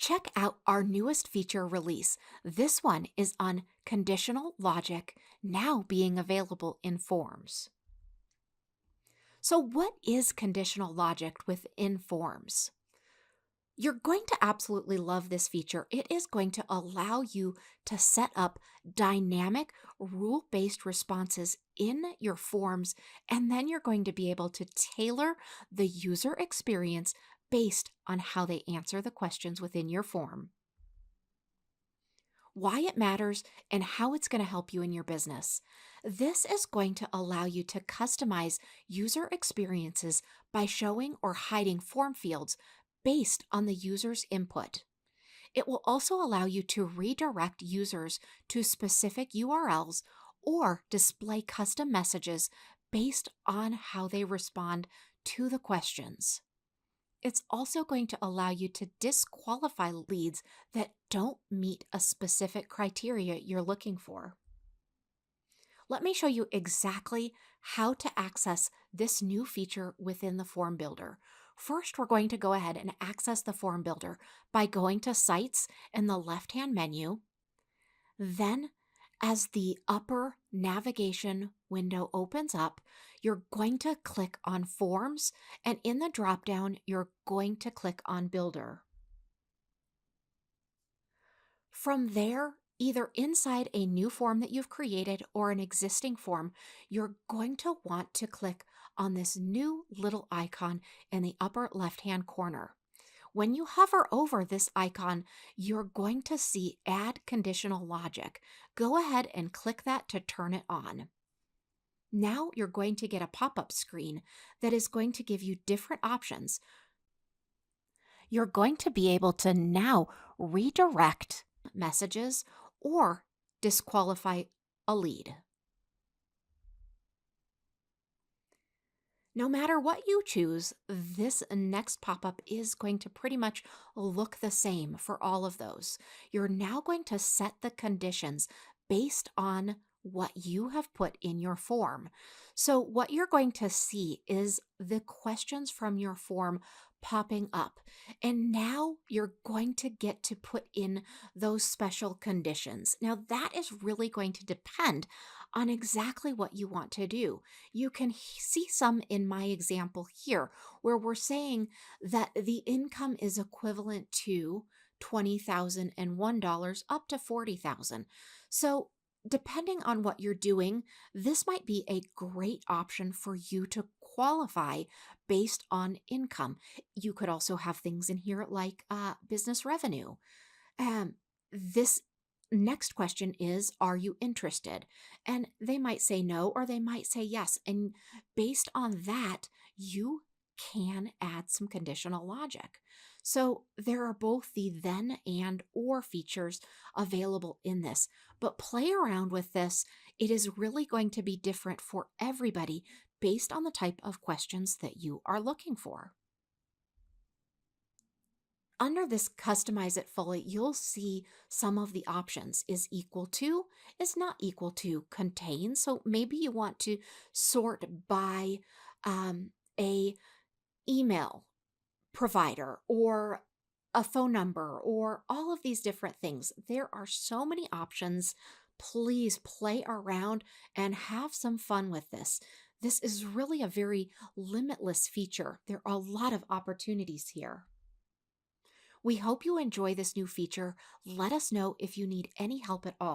Check out our newest feature release. This one is on conditional logic, now being available in forms. So, what is conditional logic within forms? You're going to absolutely love this feature. It is going to allow you to set up dynamic, rule based responses in your forms, and then you're going to be able to tailor the user experience based on how they answer the questions within your form, why it matters, and how it's going to help you in your business. This is going to allow you to customize user experiences by showing or hiding form fields based on the user's input. It will also allow you to redirect users to specific URLs or display custom messages based on how they respond to the questions. It's also going to allow you to disqualify leads that don't meet a specific criteria you're looking for. Let me show you exactly how to access this new feature within the Form Builder. First, we're going to go ahead and access the Form Builder by going to Sites in the left-hand menu. Then, as the upper navigation window opens up, you're going to click on Forms, and in the drop-down, you're going to click on Builder. From there, either inside a new form that you've created or an existing form, you're going to want to click on this new little icon in the upper left-hand corner. When you hover over this icon, you're going to see Add Conditional Logic. Go ahead and click that to turn it on. Now you're going to get a pop-up screen that is going to give you different options. You're going to be able to now redirect messages or disqualify a lead. No matter what you choose, this next pop-up is going to pretty much look the same for all of those. You're now going to set the conditions based on what you have put in your form. So what you're going to see is the questions from your form popping up. And now you're going to get to put in those special conditions. Now that is really going to depend on exactly what you want to do. You can see some in my example here where we're saying that the income is equivalent to $20,001 up to $40,000. So depending on what you're doing, this might be a great option for you to qualify based on income. You could also have things in here like business revenue. This next question is, are you interested? And they might say no, or they might say yes. And based on that, you can add some conditional logic. So there are both the then and or features available in this, but play around with this. It is really going to be different for everybody based on the type of questions that you are looking for. Under this Customize It Fully, you'll see some of the options. Is equal to, is not equal to, contain. So maybe you want to sort by a email provider or a phone number or all of these different things. There are so many options. Please play around and have some fun with this. This is really a very limitless feature. There are a lot of opportunities here. We hope you enjoy this new feature. Let us know if you need any help at all.